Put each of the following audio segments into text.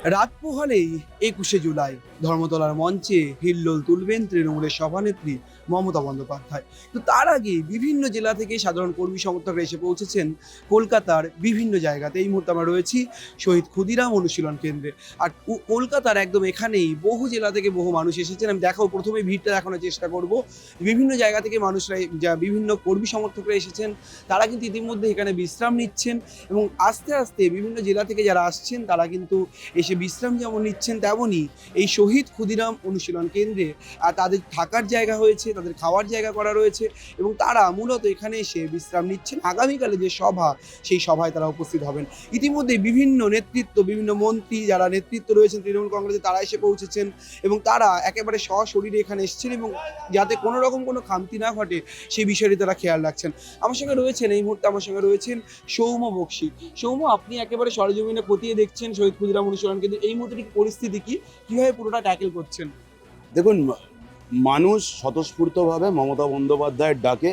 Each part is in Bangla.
রাত পোহালেই ২১শে জুলাই ধর্মতলার মঞ্চে হিল্লোল তুলবেন তৃণমূলের সভানেত্রী মমতা বন্দ্যোপাধ্যায়। তো তার আগে বিভিন্ন জেলা থেকে সাধারণ কর্মী সমর্থকরা এসে পৌঁছেছেন কলকাতার বিভিন্ন জায়গাতে। এই মুহূর্তে আমরা রয়েছি শহীদ ক্ষুদিরাম অনুশীলন কেন্দ্রে। আর কলকাতার একদম এখানেই বহু জেলা থেকে বহু মানুষ এসেছেন। আমি দেখাবো, প্রথমে ভিড়টা দেখানোর চেষ্টা করব। বিভিন্ন জায়গা থেকে মানুষরা, যা বিভিন্ন কর্মী সমর্থকরা এসেছেন, তারা কিন্তু ইতিমধ্যে এখানে বিশ্রাম নিচ্ছেন এবং আস্তে আস্তে বিভিন্ন জেলা থেকে যারা আসছেন তারা কিন্তু এসে বিশ্রাম যেমন নিচ্ছেন, তেমনই এই শহীদ ক্ষুদিরাম অনুশীলন কেন্দ্রে তাদের থাকার জায়গা হয়েছে, তাদের খাওয়ার জায়গা করা রয়েছে এবং তারা মূলত এখানে এসে বিশ্রাম নিচ্ছেন। আগামীকালে যে সভা, সেই সভায় তারা উপস্থিত হবেন। ইতিমধ্যে বিভিন্ন নেতৃত্ব, বিভিন্ন মন্ত্রী যারা নেতৃত্ব রয়েছেন তৃণমূল কংগ্রেসে, তারা এসে পৌঁছেছেন এবং তারা একেবারে সশরীরে এখানে এসেছেন এবং যাতে কোনো রকম কোনো খামতি না ঘটে সেই বিষয়টি তারা খেয়াল রাখছেন। আমার সঙ্গে রয়েছেন এই মুহূর্তে আমার সঙ্গে রয়েছেন সৌম্য বক্সী। সৌম্য, আপনি একেবারে সরেজমিনে খতিয়ে দেখছেন শহীদ ক্ষুদিরাম অনুশীলন কেন্দ্রে এই মুহূর্তে পরিস্থিতি কি, কিভাবে পুরোটা ট্যাকেল করছেন? দেখুন, মানুষ স্বতঃস্ফূর্তভাবে মমতা বন্দ্যোপাধ্যায়ের ডাকে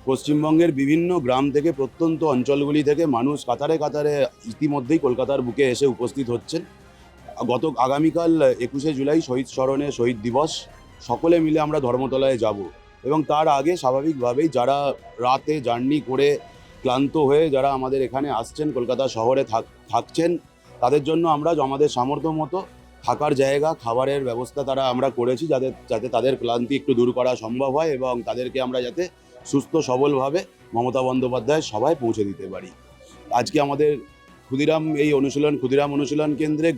পশ্চিমবঙ্গের বিভিন্ন গ্রাম থেকে, প্রত্যন্ত অঞ্চলগুলি থেকে মানুষ কাতারে কাতারে ইতিমধ্যেই কলকাতার বুকে এসে উপস্থিত হচ্ছেন। আগামীকাল ২১শে জুলাই শহীদ স্মরণে শহীদ দিবস, সকলে মিলে আমরা ধর্মতলায় যাব এবং তার আগে স্বাভাবিকভাবেই যারা রাতে জার্নি করে ক্লান্ত হয়ে যারা আমাদের এখানে আসছেন, কলকাতা শহরে থাকছেন, তাদের জন্য আমরা আমাদের সামর্থ্য মতো থাকার জায়গা, খাবারের ব্যবস্থা আমরা করেছি, যাতে তাদের ক্লান্তি একটু দূর করা সম্ভব হয় এবং তাদেরকে আমরা যাতে সুস্থ সবলভাবে মমতা বন্দ্যোপাধ্যায়ের সভায় পৌঁছে দিতে পারি। আজকে আমাদের ক্ষুদিরাম অনুশীলন কেন্দ্রে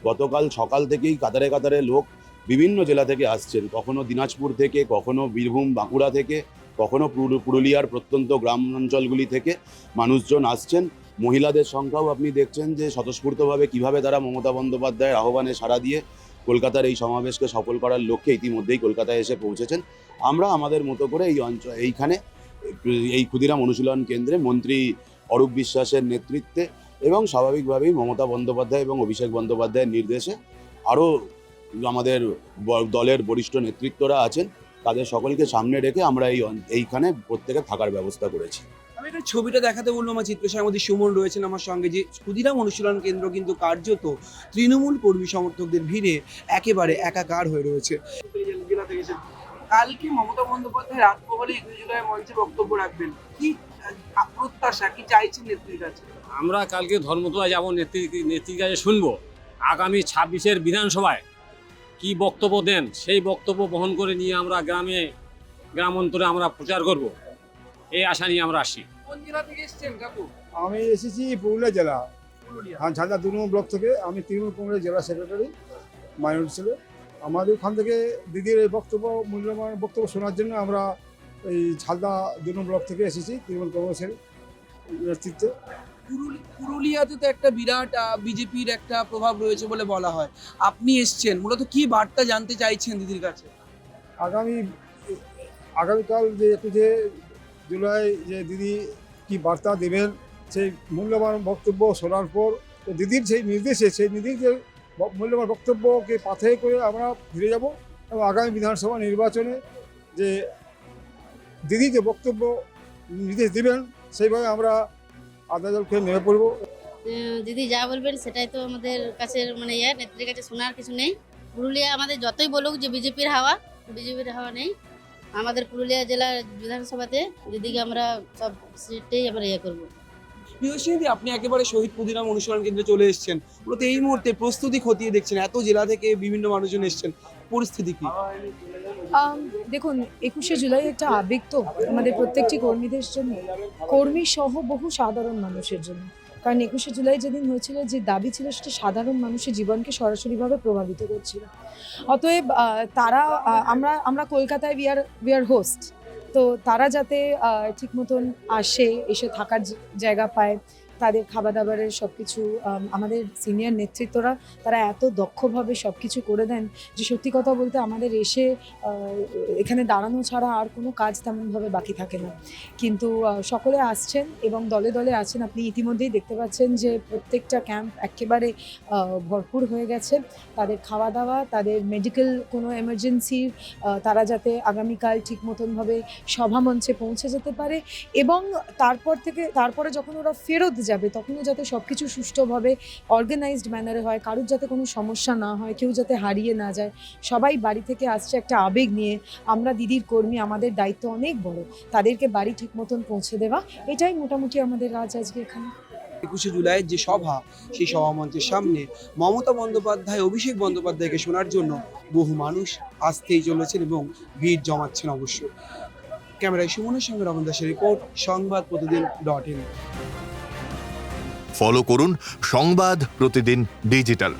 গতকাল সকাল থেকেই কাতারে কাতারে লোক বিভিন্ন জেলা থেকে আসছেন। কখনো দিনাজপুর থেকে, কখনো বীরভূম বাঁকুড়া থেকে, কখনো পুরুলিয়ার প্রত্যন্ত গ্রাম অঞ্চলগুলি থেকে মানুষজন আসছেন। মহিলাদের সংখ্যাও আপনি দেখছেন যে স্বতঃস্ফূর্তভাবে কিভাবে তারা মমতা বন্দ্যোপাধ্যায়ের আহ্বানে সাড়া দিয়ে কলকাতার এই সমাবেশকে সফল করার লক্ষ্যে ইতিমধ্যেই কলকাতায় এসে পৌঁছেছেন। আমরা আমাদের মতো করে এইখানে এই ক্ষুদিরাম অনুশীলন কেন্দ্রে মন্ত্রী অরূপ বিশ্বাসের নেতৃত্বে এবং স্বাভাবিকভাবেই মমতা বন্দ্যোপাধ্যায় এবং অভিষেক বন্দ্যোপাধ্যায়ের নির্দেশে আরও আমাদের দলের বরিষ্ঠ নেতৃত্বরা আছেন, তাদের সকলকে সামনে রেখে আমরা এইখানে প্রত্যেকে থাকার ব্যবস্থা করেছি। আমি একটা ছবিটা দেখাতে বললাম, আমার চিত্রসার মধ্যে সুমন রয়েছেন আমার সঙ্গে, যে ক্ষুদিরাম অনুশীলন কেন্দ্র কিন্তু কার্যত তৃণমূল কর্মী সমর্থকদের ভিড়ে একেবারে একাকার হয়ে রয়েছে। কালকে মমতা বন্দ্যোপাধ্যায় রাত পোহালে ২১ জুলাই মঞ্চে বক্তব্য রাখবেন, কি প্রত্যাশা, কি চাইছেন নেত্রীর কাছে? আমরা কালকে ধর্মতলায় যাব, নেত্রীর কাছে শুনবো আগামী ২৬-এর বিধানসভায় কি বক্তব্য দেন। সেই বক্তব্য বহন করে নিয়ে আমরা গ্রাম অন্তরে আমরা প্রচার করব, এই আশা নিয়ে আমরা আসি। কোন জেলা থেকে এসেছেন কাকু? আমি এসেছি পুরুলিয়া জেলা, ঝালদা ২ নম্বর ব্লক থেকে। আমি তৃণমূল কংগ্রেস জেলা সেক্রেটারি, মাইনরিটি ছেলে। আমাদের ওখান থেকে দিদির এই বক্তব্য, মূল্যবান বক্তব্য শোনার জন্য আমরা এই ঝালদা ২ নম্বর ব্লক থেকে এসেছি তৃণমূল কংগ্রেসের নেতৃত্বে। পুরুলিয়াতে তো একটা বিরাট বিজেপির একটা প্রভাব রয়েছে বলে বলা হয়, আপনি এসছেন মূলত কি বার্তা জানতে চাইছেন দিদির কাছে? আগামীকাল যে ২১শে জুলাই যে দিদি কি বার্তা দেবেন, সেই মূল্যবান বক্তব্য শোনার পর তো দিদির সেই নির্দেশে মূল্যবান বক্তব্যকে পাথেয় করে আমরা ফিরে যাব এবং আগামী বিধানসভা নির্বাচনে যে দিদি যে বক্তব্য নির্দেশ দেবেন সেইভাবে আমরা আদালত খেয়ে নেমে পড়ব। দিদি যা বলবেন সেটাই তো আমাদের কাছে নেত্রীর কাছে শোনার কিছু নেই। পুরুলিয়া আমাদের যতই বলুক যে বিজেপির হাওয়া নেই। আমাদের পুরুলিয়া জেলার বিধানসভাতে দিদিকে আমরা সব সিটেই আমরা করবো। প্রিয়সিদি, আপনি একেবারে শহীদ ক্ষুদিরাম অনুশীলন কেন্দ্রে চলে এসেছেন, মূলত এই মুহূর্তে প্রস্তুতি খতিয়ে দেখছেন, এত জেলা থেকে বিভিন্ন মানুষজন এসেছেন, পরিস্থিতি কি? দেখুন, ২১শে জুলাই একটা আবেগ তো আমাদের প্রত্যেকটি কর্মীদের জন্য, কর্মী সহ বহু সাধারণ মানুষের জন্য। কারণ ২১শে জুলাই যেদিন হয়েছিল, যে দাবি ছিল সেটা সাধারণ মানুষের জীবনকে সরাসরিভাবে প্রভাবিত করছিল। অতএব আমরা কলকাতায় উই আর হোস্ট, তো তারা যাতে ঠিক মতন এসে থাকার জায়গা পায়, তাদের খাবার দাবারের সব কিছু, আমাদের সিনিয়র নেতৃত্বরা তারা এত দক্ষভাবে সব কিছু করে দেন যে সত্যি কথা বলতে আমাদের এসে এখানে দাঁড়ানো ছাড়া আর কোনো কাজ তেমনভাবে বাকি থাকে না। কিন্তু সকলে আসছেন এবং দলে দলে আছেন। আপনি ইতিমধ্যেই দেখতে পাচ্ছেন যে প্রত্যেকটা ক্যাম্প একেবারে ভরপুর হয়ে গেছে। তাদের খাওয়া দাওয়া, তাদের মেডিকেল কোনো এমার্জেন্সি, তারা যাতে আগামীকাল ঠিক মতনভাবে সভা মঞ্চে পৌঁছে যেতে পারে এবং তারপরে যখন ওরা ফেরত যাবে তখনও যাতে সব কিছু সুষ্ঠুভাবে অর্গানাইজড ম্যানারে হয়, কারোর যাতে কোনো সমস্যা না হয়, কেউ যাতে হারিয়ে না যায়। সবাই বাড়ি থেকে আসছে একটা আবেগ নিয়ে, আমরা দিদির কর্মী, আমাদের দায়িত্ব অনেক বড়, তাদেরকে বাড়ি ঠিক মতন পৌঁছে দেওয়া, এটাই মোটামুটি আমাদের কাজ আজকে এখানে। 21শে জুলাইয়ের যে সভা, সেই সভা মঞ্চের সামনে মমতা বন্দ্যোপাধ্যায়, অভিষেক বন্দ্যোপাধ্যায়কে শোনার জন্য বহু মানুষ আসতেই চলেছেন এবং ভিড় জমাচ্ছেন অবশ্য। ক্যামেরায় সুমনের সঙ্গে রমন দাসের রিপোর্ট, সংবাদ প্রতিদিন.in। ফলো করুন সংবাদ প্রতিদিন ডিজিটাল।